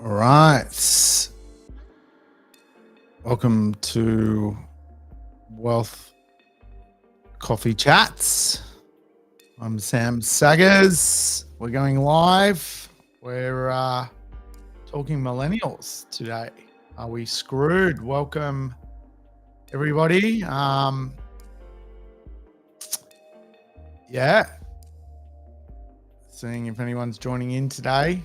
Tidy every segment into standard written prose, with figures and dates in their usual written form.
All right. Welcome to Wealth Coffee Chats. I'm Sam Saggers. We're going live. We're talking millennials today. Are we screwed? Welcome, everybody. Yeah. Seeing if anyone's joining in today.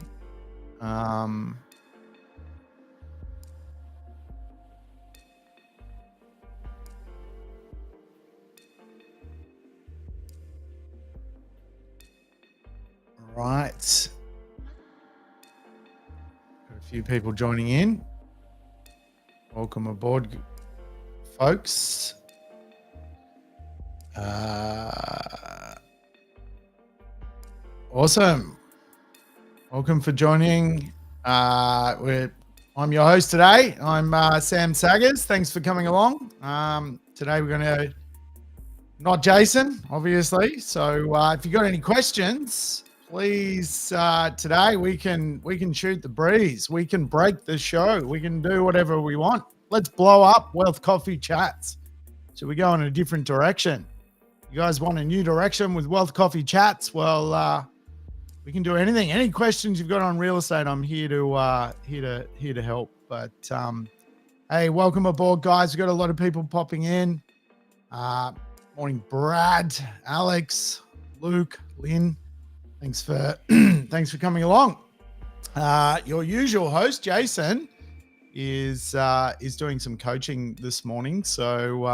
Right. Got a few people joining in. Welcome aboard, folks. Awesome. Welcome for joining. I'm your host today. I'm Sam Saggers. Thanks for coming along. Today we're going to, not Jason, obviously. So if you got any questions, please, today we can shoot the breeze. We can break the show. We can do whatever we want. Let's blow up Wealth Coffee Chats. So we go in a different direction. You guys want a new direction with Wealth Coffee Chats? Well, we can do anything. Any questions you've got on real estate, I'm here to help. But hey, welcome aboard, guys. We've got a lot of people popping in. Morning, Brad, Alex, Luke, Lynn. Thanks for coming along. Your usual host, Jason, is doing some coaching this morning, so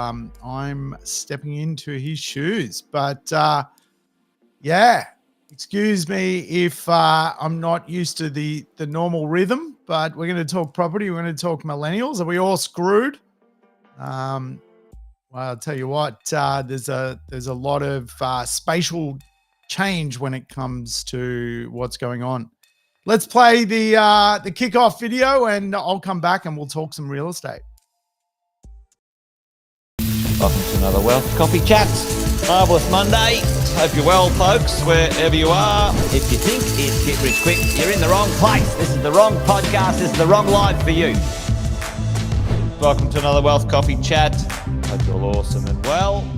I'm stepping into his shoes. But yeah, excuse me if I'm not used to the normal rhythm. But we're going to talk property. We're going to talk millennials. Are we all screwed? Well, I'll tell you what. There's a lot of spatial change when it comes to what's going on. Let's play the kickoff video, and I'll come back and we'll talk some real estate. Welcome to another Wealth Coffee Chats. Marvellous Monday. Hope you're well, folks, wherever you are. If you think it's Get Rich Quick, you're in the wrong place. This is the wrong podcast. This is the wrong live for you. Welcome to another Wealth Coffee Chat. Hope you're all awesome and well.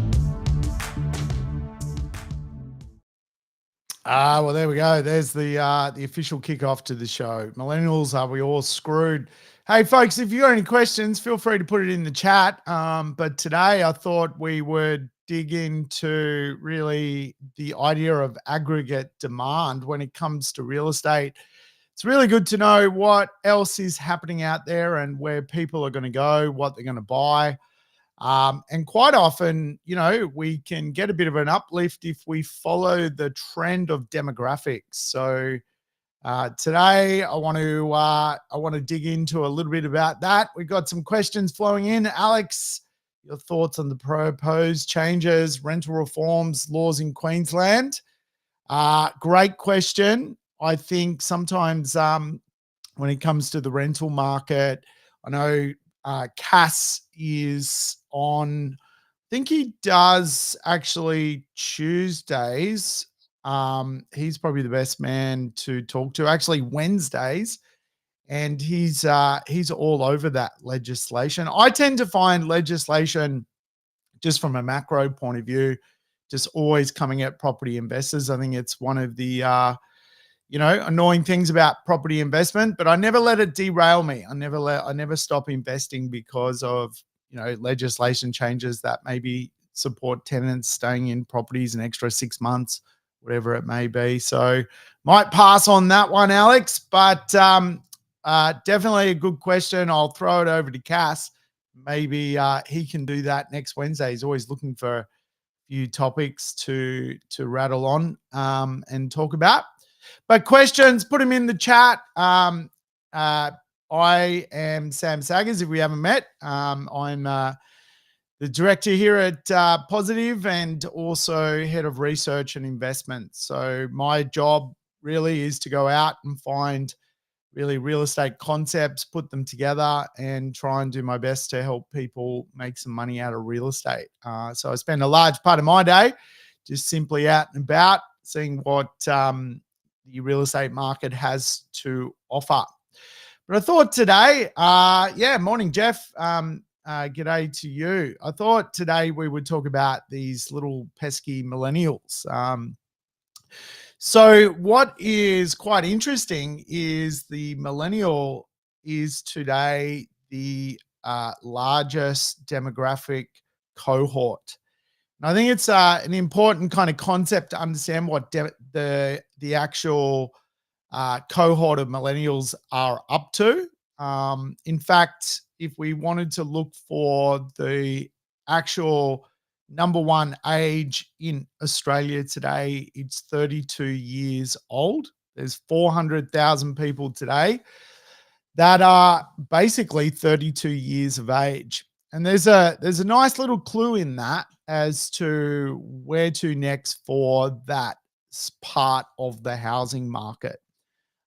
Well, there we go. There's the official kickoff to the show. Millennials, are we all screwed? Hey, folks, if you got any questions, feel free to put it in the chat. But today I thought we would dig into really the idea of aggregate demand when it comes to real estate. It's really good to know what else is happening out there and where people are going to go, what they're going to buy. And quite often, we can get a bit of an uplift if we follow the trend of demographics. So today I want to dig into a little bit about that. We've got some questions flowing in. Alex, your thoughts on the proposed changes, rental reforms, laws in Queensland? Great question. I think sometimes when it comes to the rental market, I know Cass is on, I think he does actually Tuesdays. He's probably the best man to talk to. Actually, Wednesdays, and he's all over that legislation. I tend to find legislation, just from a macro point of view, just always coming at property investors. I think it's one of the annoying things about property investment, but I never let it derail me. I never stop investing because of, legislation changes that maybe support tenants staying in properties an extra 6 months, whatever it may be. So might pass on that one, Alex, but definitely a good question. I'll throw it over to Cass. Maybe he can do that next Wednesday. He's always looking for a few topics to rattle on and talk about. But questions, put them in the chat. I am Sam Saggers, if we haven't met. I'm the director here at Positive and also head of research and investment. So my job really is to go out and find really real estate concepts, put them together, and try and do my best to help people make some money out of real estate. So I spend a large part of my day just simply out and about, seeing what the real estate market has to offer. But I thought today, morning, Jeff. G'day to you. I thought today we would talk about these little pesky millennials. So what is quite interesting is the millennial is today the largest demographic cohort. And I think it's an important kind of concept to understand what the actual cohort of millennials are up to. In fact, if we wanted to look for the actual number one age in Australia today, it's 32 years old. There's 400,000 people today that are basically 32 years of age. And there's a nice little clue in that as to where to next for that part of the housing market.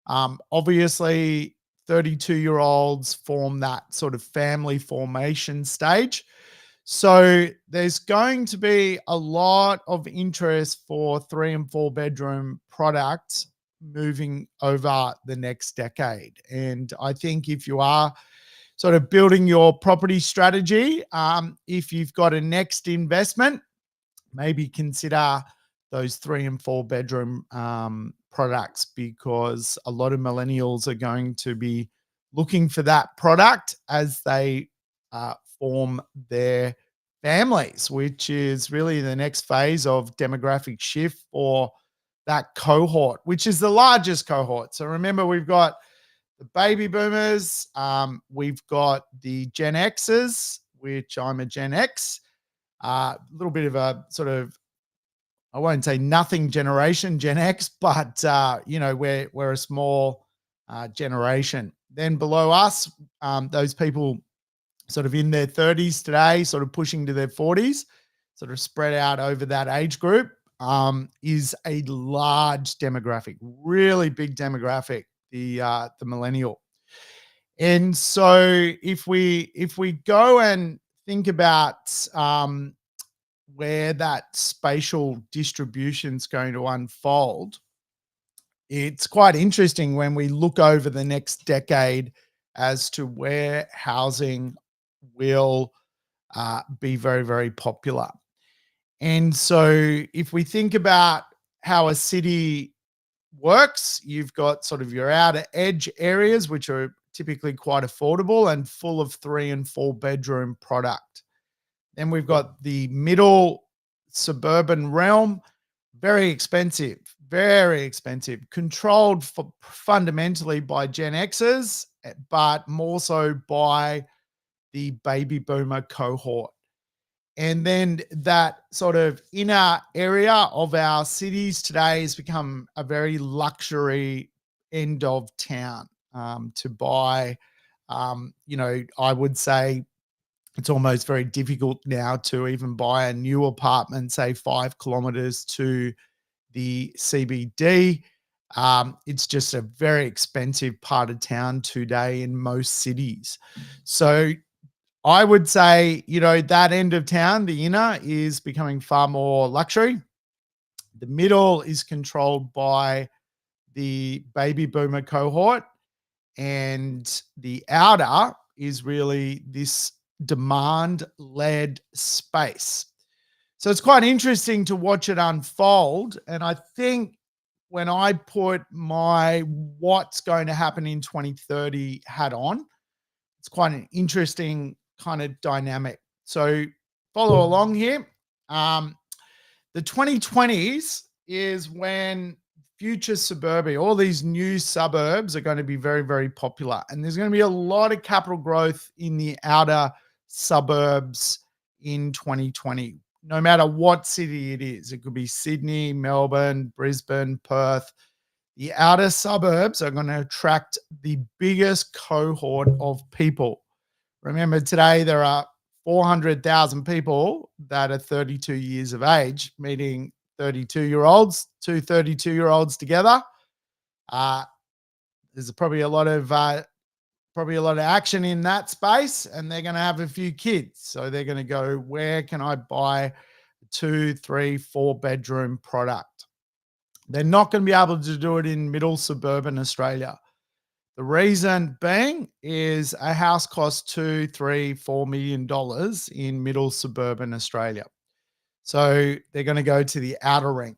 Obviously, 32-year-olds form that sort of family formation stage. So there's going to be a lot of interest for 3 and 4 bedroom products moving over the next decade. And I think if you are sort of building your property strategy, if you've got a next investment, maybe consider those 3 and 4 bedroom products, because a lot of millennials are going to be looking for that product as they form their families, which is really the next phase of demographic shift for that cohort, which is the largest cohort. So remember, we've got the baby boomers, we've got the Gen Xers, which I'm a Gen X, a little bit of a sort of, I won't say nothing generation, Gen X, but we're a small generation. Then below us, those people sort of in their 30s today, sort of pushing to their 40s, sort of spread out over that age group, is a large demographic, really big demographic, the millennial. And so if we go and think about where that spatial distribution is going to unfold, it's quite interesting when we look over the next decade as to where housing will be very, very popular. And so if we think about how a city works, you've got sort of your outer edge areas, which are typically quite affordable and full of 3 and 4 bedroom product. Then we've got the middle suburban realm, very expensive, controlled fundamentally by Gen Xers, but more so by the baby boomer cohort. And then that sort of inner area of our cities today has become a very luxury end of town to buy. I would say it's almost very difficult now to even buy a new apartment, say 5 kilometers to the CBD. It's just a very expensive part of town today in most cities. So I would say, that end of town, the inner, is becoming far more luxury. The middle is controlled by the baby boomer cohort, and the outer is really this demand-led space. So it's quite interesting to watch it unfold. And I think when I put my what's going to happen in 2030 hat on, it's quite an interesting kind of dynamic. So follow along here. The 2020s is when future suburbia, all these new suburbs are going to be very, very popular. And there's going to be a lot of capital growth in the outer suburbs in 2020, no matter what city it is. It could be Sydney, Melbourne, Brisbane, Perth. The outer suburbs are going to attract the biggest cohort of people. Remember, today there are 400,000 people that are 32 years of age, meaning 32-year-olds, two 32-year-olds together. There's probably a lot of action in that space, and they're going to have a few kids. So they're going to go, where can I buy a 2, 3, 4 bedroom product? They're not going to be able to do it in middle suburban Australia. The reason being is a house costs $2, $3, $4 million in middle suburban Australia. So they're going to go to the outer ring.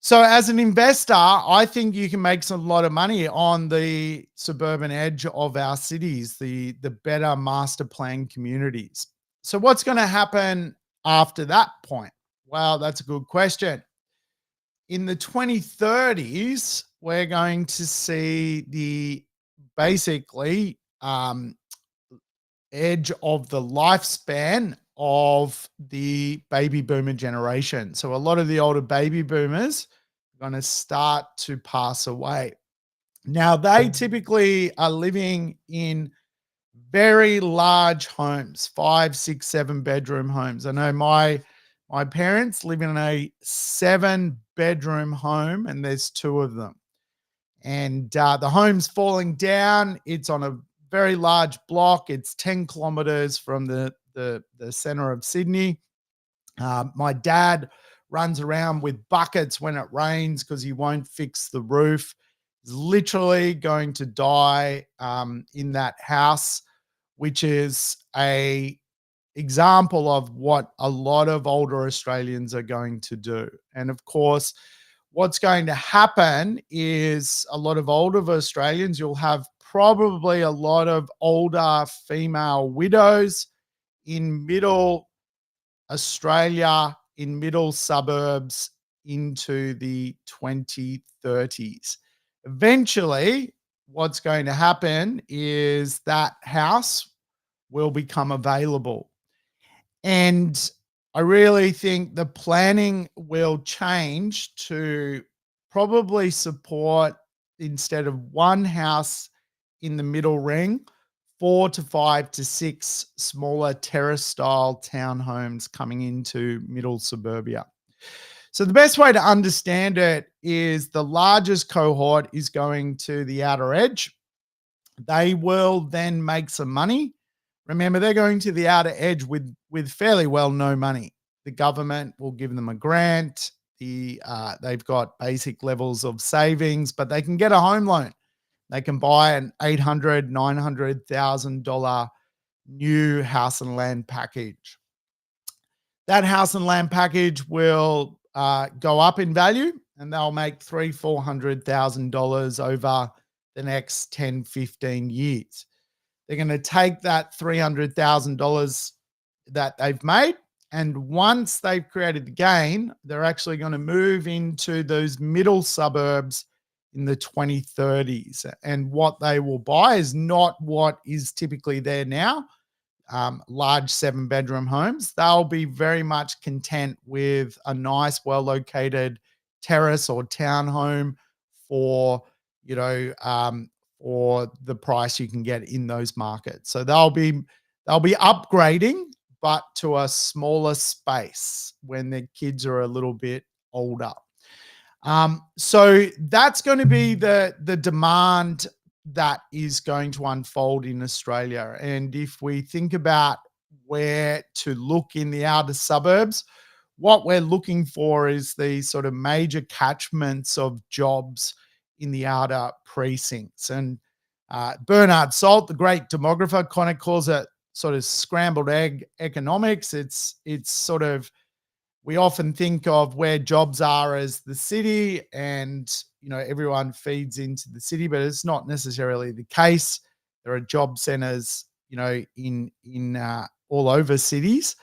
So as an investor, I think you can make some lot of money on the suburban edge of our cities, the better master plan communities. So what's going to happen after that point? Well, that's a good question. In the 2030s, we're going to see the basically edge of the lifespan of the baby boomer generation. So a lot of the older baby boomers are going to start to pass away. Now, they typically are living in very large homes, 5, 6, 7 bedroom homes. I know my parents live in a 7 bedroom home, and there's 2 of them. And the home's falling down. It's on a very large block. It's 10 kilometers from the center of Sydney. My dad runs around with buckets when it rains because he won't fix the roof. He's literally going to die in that house, which is a example of what a lot of older Australians are going to do. And of course, what's going to happen is a lot of older Australians, you'll have probably a lot of older female widows in middle Australia, in middle suburbs into the 2030s. Eventually, what's going to happen is that house will become available. And I really think the planning will change to probably support, instead of one house in the middle ring, 4 to 5 to 6 smaller terrace-style townhomes coming into middle suburbia. So the best way to understand it is the largest cohort is going to the outer edge. They will then make some money. Remember, they're going to the outer edge with fairly well no money. The government will give them a grant. They've got basic levels of savings, but they can get a home loan. They can buy an $800,000, $900,000 new house and land package. That house and land package will go up in value, and they'll make $300,000, $400,000 over the next 10, 15 years. They're going to take that $300,000 that they've made, and once they've created the gain, they're actually going to move into those middle suburbs in the 2030s. And what they will buy is not what is typically there now, large 7-bedroom homes. They'll be very much content with a nice, well-located terrace or townhome for, or the price you can get in those markets. So they'll be upgrading, but to a smaller space when their kids are a little bit older. So that's going to be the demand that is going to unfold in Australia. And if we think about where to look in the outer suburbs, what we're looking for is the sort of major catchments of jobs in the outer precincts. And Bernard Salt, the great demographer, kind of calls it sort of scrambled egg economics. It's sort of, we often think of where jobs are as the city, and everyone feeds into the city, but it's not necessarily the case. There are job centers, in all over cities.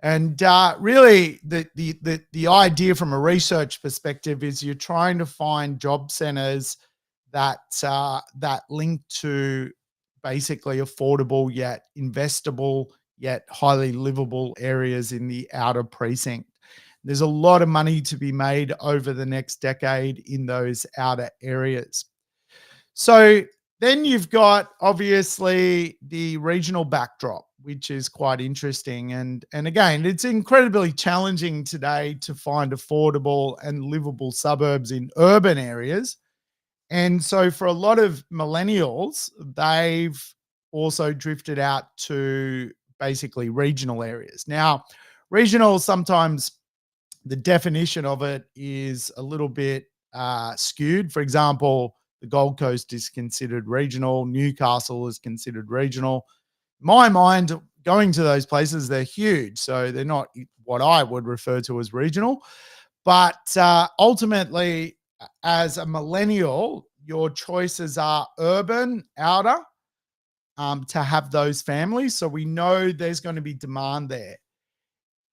And really, the idea from a research perspective is you're trying to find job centers that link to basically affordable yet investable yet highly livable areas in the outer precinct. There's a lot of money to be made over the next decade in those outer areas. So then you've got obviously the regional backdrop, which is quite interesting. And again, it's incredibly challenging today to find affordable and livable suburbs in urban areas. And so for a lot of millennials, they've also drifted out to basically regional areas. Now, regional, sometimes the definition of it is a little bit skewed. For example, The Gold Coast is considered regional. Newcastle is considered regional. In my mind, going to those places, they're huge. So they're not what I would refer to as regional. But ultimately, as a millennial, your choices are urban, outer, to have those families. So we know there's going to be demand there,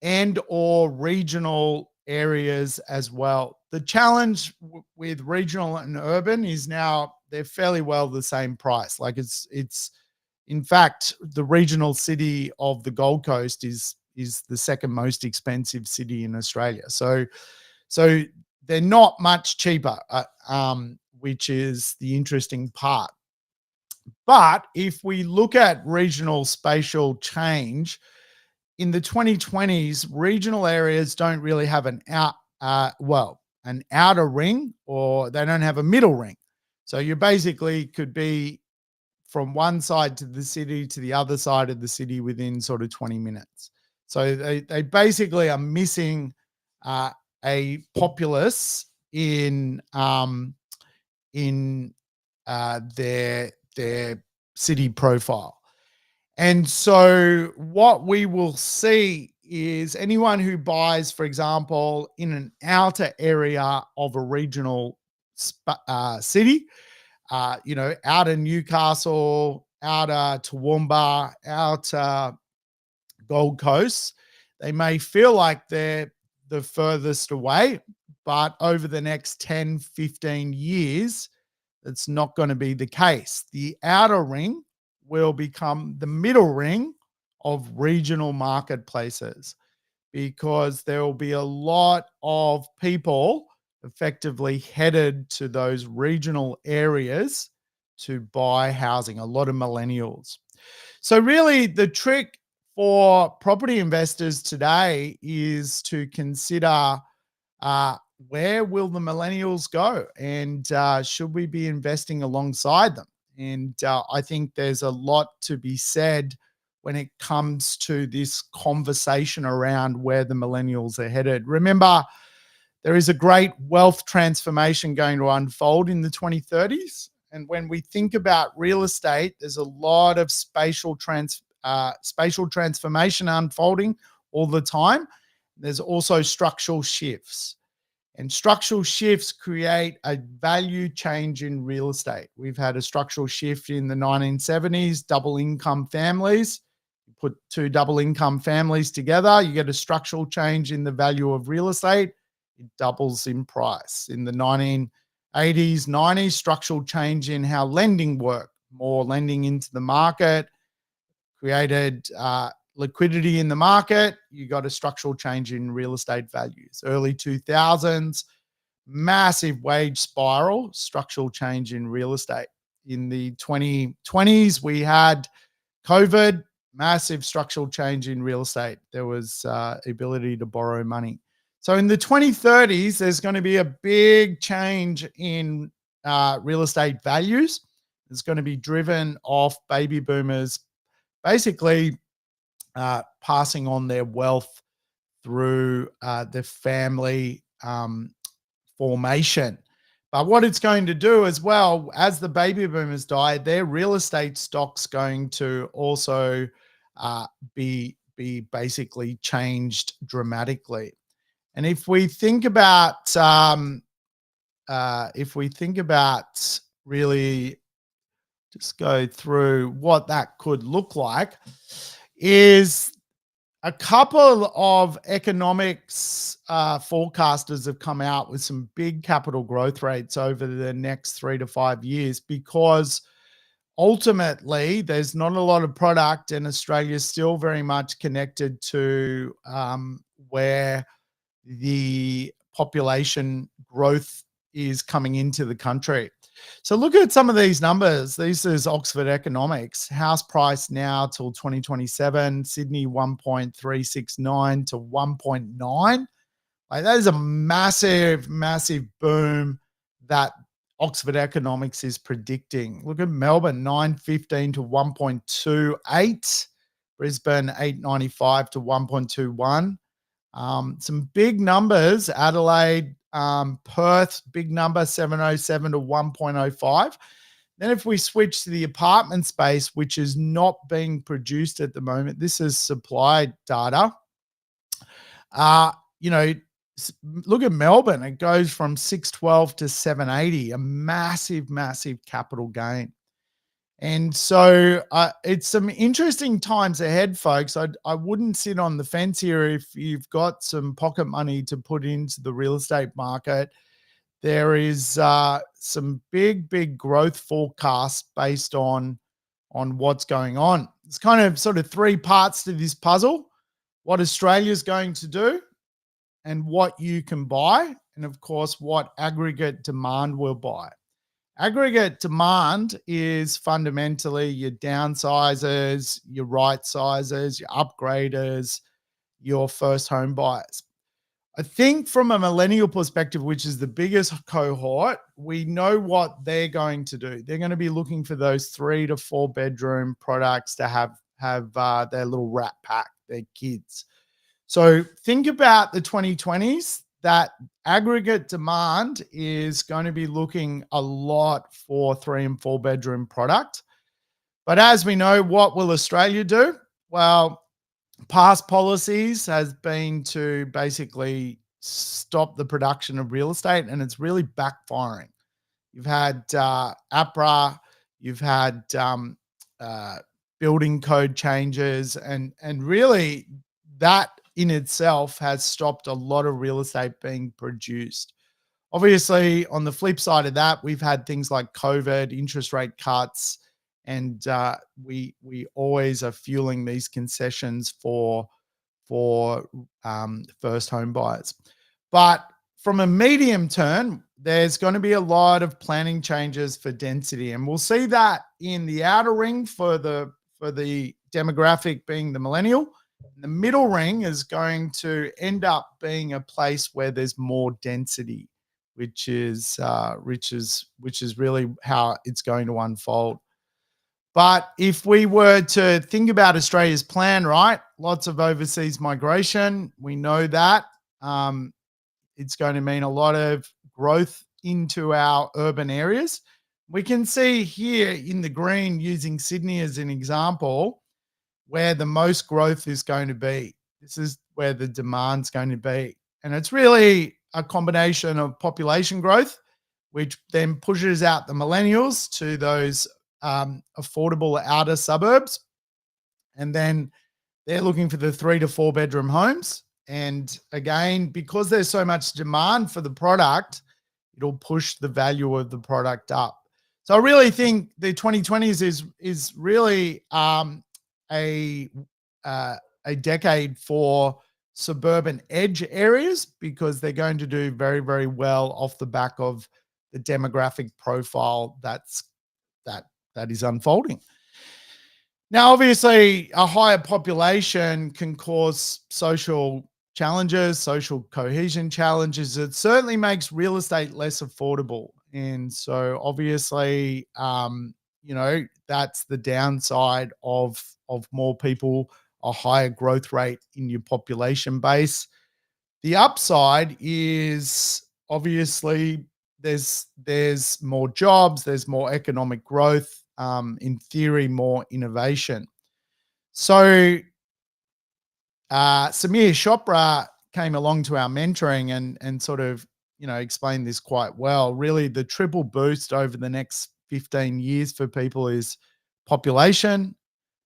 and or regional areas as well. The challenge with regional and urban is now they're fairly well the same price. Like it's in fact, the regional city of the Gold Coast is the second most expensive city in Australia. So they're not much cheaper, which is the interesting part. But if we look at regional spatial change, in the 2020s, regional areas don't really have an outer ring, or they don't have a middle ring. So you basically could be from one side to the city to the other side of the city within sort of 20 minutes. So they basically are missing a populace in their city profile. And so what we will see is anyone who buys, for example, in an outer area of a regional city, outer Newcastle, outer Toowoomba, outer Gold Coast, they may feel like they're the furthest away, but over the next 10, 15 years, it's not going to be the case. The outer ring will become the middle ring of regional marketplaces, because there will be a lot of people effectively headed to those regional areas to buy housing, a lot of millennials. So really the trick for property investors today is to consider where will the millennials go, and should we be investing alongside them? And I think there's a lot to be said when it comes to this conversation around where the millennials are headed. Remember, there is a great wealth transformation going to unfold in the 2030s. And when we think about real estate, there's a lot of spatial transformation unfolding all the time. There's also structural shifts. And structural shifts create a value change in real estate. We've had a structural shift in the 1970s, double income families. You put two double income families together, you get a structural change in the value of real estate. It doubles in price. In the 1980s, 90s, structural change in how lending worked. More lending into the market created liquidity in the market. You got a structural change in real estate values. Early 2000s, massive wage spiral, structural change in real estate. In the 2020s, we had COVID, massive structural change in real estate. There was ability to borrow money. So in the 2030s, there's going to be a big change in real estate values. It's going to be driven off baby boomers basically passing on their wealth through the family formation. But what it's going to do as well, as the baby boomers die, their real estate stock's going to also be basically changed dramatically. And if we think about really just go through what that could look like, is a couple of economics forecasters have come out with some big capital growth rates over the next 3 to 5 years, because ultimately there's not a lot of product, and Australia is still very much connected to where the population growth is coming into the country. So look at some of these numbers. This is Oxford Economics. House price now till 2027, Sydney 1.369 to 1.9. Like, that is a massive, massive boom that Oxford Economics is predicting. Look at Melbourne, 915 to 1.28. Brisbane, 895 to 1.21. Some big numbers. Adelaide, Perth, big number, 707 to 1.05. Then if we switch to the apartment space, which is not being produced at the moment, this is supply data. You know, look at Melbourne. It goes from 612 to 780, a massive, massive capital gain. And so it's some interesting times ahead, folks. I wouldn't sit on the fence here if you've got some pocket money to put into the real estate market. There is some big growth forecasts based on what's going on. It's kind of sort of three parts to this puzzle: what Australia's going to do, and what you can buy, and of course, what aggregate demand will buy. Aggregate demand is fundamentally your downsizers, your right sizers, your upgraders, your first home buyers. I think from a millennial perspective, which is the biggest cohort, we know what they're going to do. They're going to be looking for those 3 to 4 bedroom products to have their little rat pack, their kids. So think about the 2020s. That aggregate demand is going to be looking a lot for 3 and 4 bedroom product. But as we know, what will Australia do? Well, past policies has been to basically stop the production of real estate, and it's really backfiring. You've had APRA, you've had building code changes, and really that in itself has stopped a lot of real estate being produced. Obviously, on the flip side of that, we've had things like COVID, interest rate cuts, and we always are fueling these concessions for first home buyers. But from a medium term, there's going to be a lot of planning changes for density, and we'll see that in the outer ring for the demographic being the millennial. The middle ring is going to end up being a place where there's more density, which is really how it's going to unfold. But if we were to think about Australia's plan, right, lots of overseas migration, we know that it's going to mean a lot of growth into our urban areas. We can see here in the green, using Sydney as an example, where the most growth is going to be. This is where the demand's going to be. And it's really a combination of population growth, which then pushes out the millennials to those affordable outer suburbs. And then they're looking for the 3 to 4 bedroom homes. And again, because there's so much demand for the product, it'll push the value of the product up. So I really think the 2020s is really a decade for suburban edge areas, because they're going to do very, very well off the back of the demographic profile that is unfolding. Now, obviously, a higher population can cause social challenges, social cohesion challenges. It certainly makes real estate less affordable. And so obviously, that's the downside of more people, a higher growth rate in your population base. The upside is obviously there's more jobs, there's more economic growth, in theory, more innovation. So Samir Chopra came along to our mentoring and sort of, explained this quite well. Really, the triple boost over the next 15 years for people is population,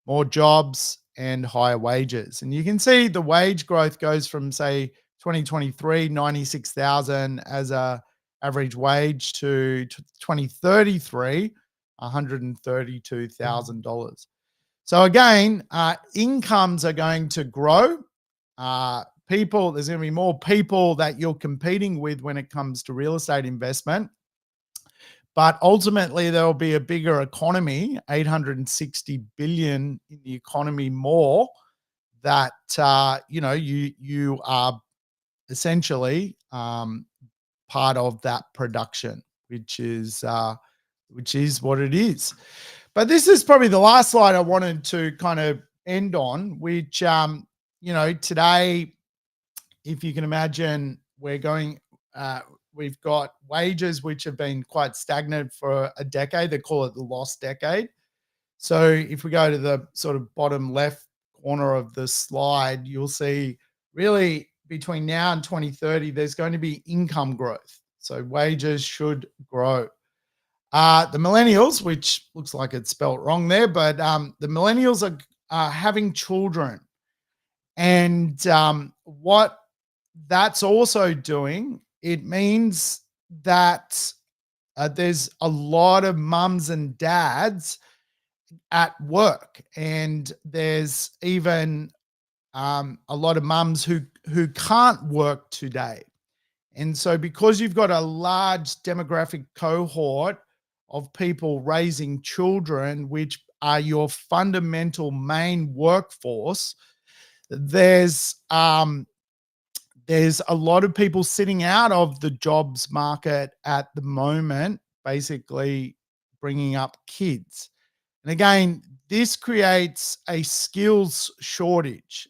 more jobs, and higher wages. And you can see the wage growth goes from, say, 2023, 96,000 as a average wage, to 2033, $132,000. So again, incomes are going to grow. There's going to be more people that you're competing with when it comes to real estate investment. But ultimately, there will be a bigger economy, 860 billion in the economy more, that you are essentially part of that production, which is what it is. But this is probably the last slide I wanted to kind of end on, which today, if you can imagine, we're going we've got wages which have been quite stagnant for a decade. They call it the lost decade. So if we go to the sort of bottom left corner of the slide, you'll see really between now and 2030, there's going to be income growth. So wages should grow. The millennials, which looks like it's spelt wrong there, but the millennials are having children. And what that's also doing, it means that there's a lot of mums and dads at work, and there's even a lot of mums who can't work today. And so because you've got a large demographic cohort of people raising children, which are your fundamental main workforce, there's a lot of people sitting out of the jobs market at the moment, basically bringing up kids. And again, this creates a skills shortage.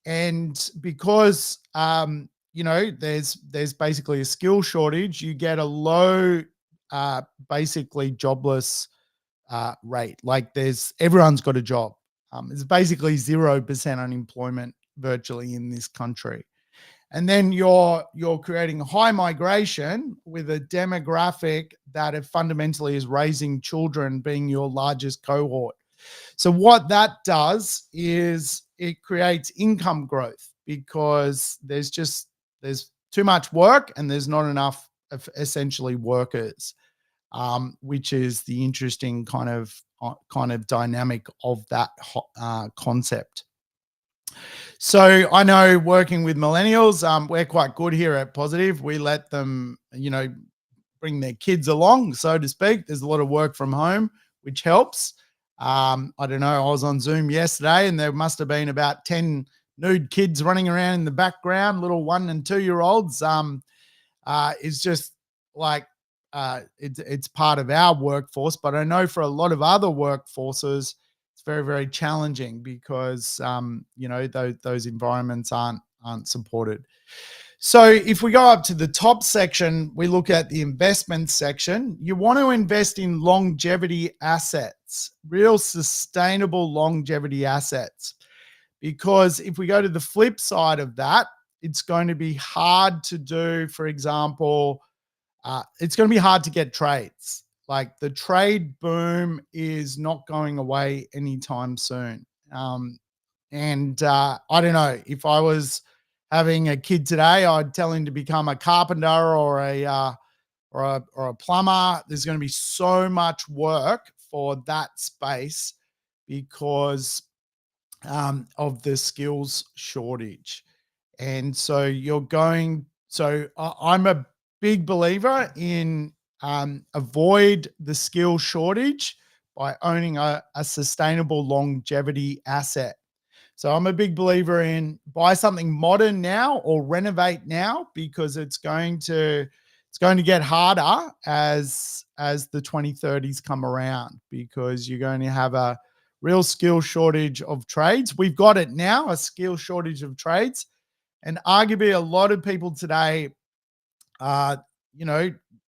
And because there's basically a skill shortage, you get a low basically jobless rate. Like everyone's got a job. It's basically 0% unemployment virtually in this country. And then you're creating high migration with a demographic that fundamentally is raising children being your largest cohort. So what that does is it creates income growth, because there's too much work and there's not enough of essentially workers, which is the interesting kind of dynamic of that concept. So I know working with millennials, we're quite good here at Positive. We let them, bring their kids along, so to speak. There's a lot of work from home, which helps. I don't know, I was on Zoom yesterday and there must have been about 10 nude kids running around in the background, little 1 and 2 year olds. It's just like, it's part of our workforce, but I know for a lot of other workforces, it's very, very challenging because, those environments aren't supported. So if we go up to the top section, we look at the investment section. You want to invest in longevity assets, real sustainable longevity assets, because if we go to the flip side of that, it's going to be hard to do, for example, it's going to be hard to get trades. Like the trade boom is not going away anytime soon. And I don't know, if I was having a kid today, I'd tell him to become a carpenter or a plumber. There's going to be so much work for that space because of the skills shortage. And so I'm a big believer in avoid the skill shortage by owning a sustainable longevity asset. So I'm a big believer in buy something modern now or renovate now, because it's going to get harder as the 2030s come around, because you're going to have a real skill shortage of trades. We've got it now, a skill shortage of trades. And arguably a lot of people today,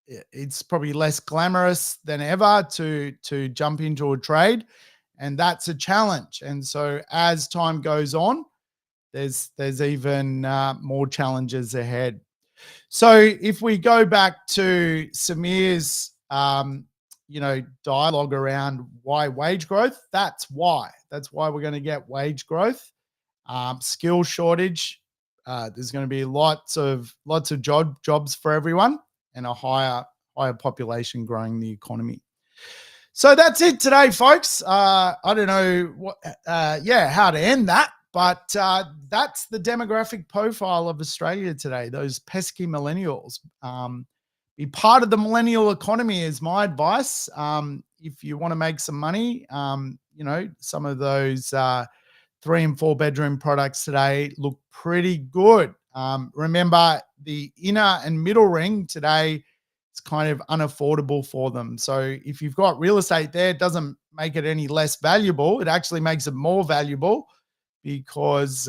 it's probably less glamorous than ever to jump into a trade. And that's a challenge. And so as time goes on, there's even more challenges ahead. So if we go back to Samir's, dialogue around why wage growth, that's why we're going to get wage growth. Skill shortage. There's going to be lots of jobs for everyone, and a higher population growing the economy. So that's it today, folks. I don't know how to end that, but that's the demographic profile of Australia today, those pesky millennials. Be part of the millennial economy is my advice. If you want to make some money, some of those 3 and 4 bedroom products today look pretty good. Remember, the inner and middle ring today, it's kind of unaffordable for them. So if you've got real estate there, it doesn't make it any less valuable. It actually makes it more valuable, because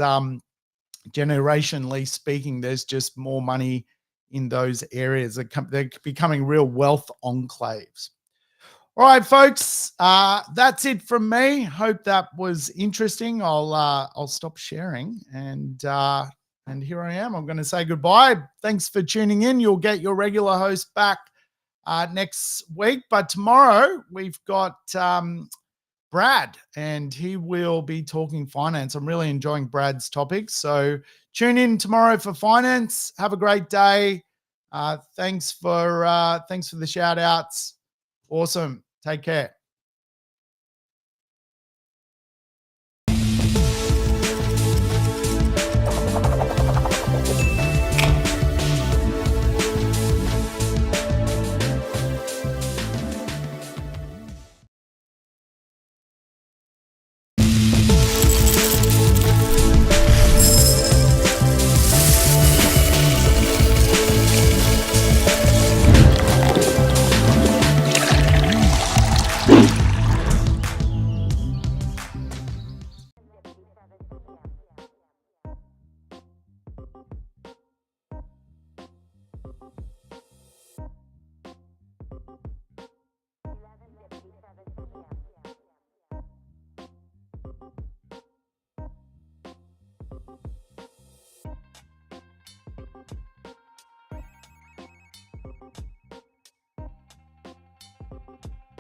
generationally speaking, there's just more money in those areas. They're becoming real wealth enclaves. All right, folks, that's it from me. Hope that was interesting. I'll stop sharing, and here I am. I'm going to say goodbye. Thanks for tuning in. You'll get your regular host back next week, but tomorrow we've got Brad, and he will be talking finance. I'm really enjoying Brad's topics, so tune in tomorrow for finance. Have a great day. Thanks for the shout outs. Awesome. Take care.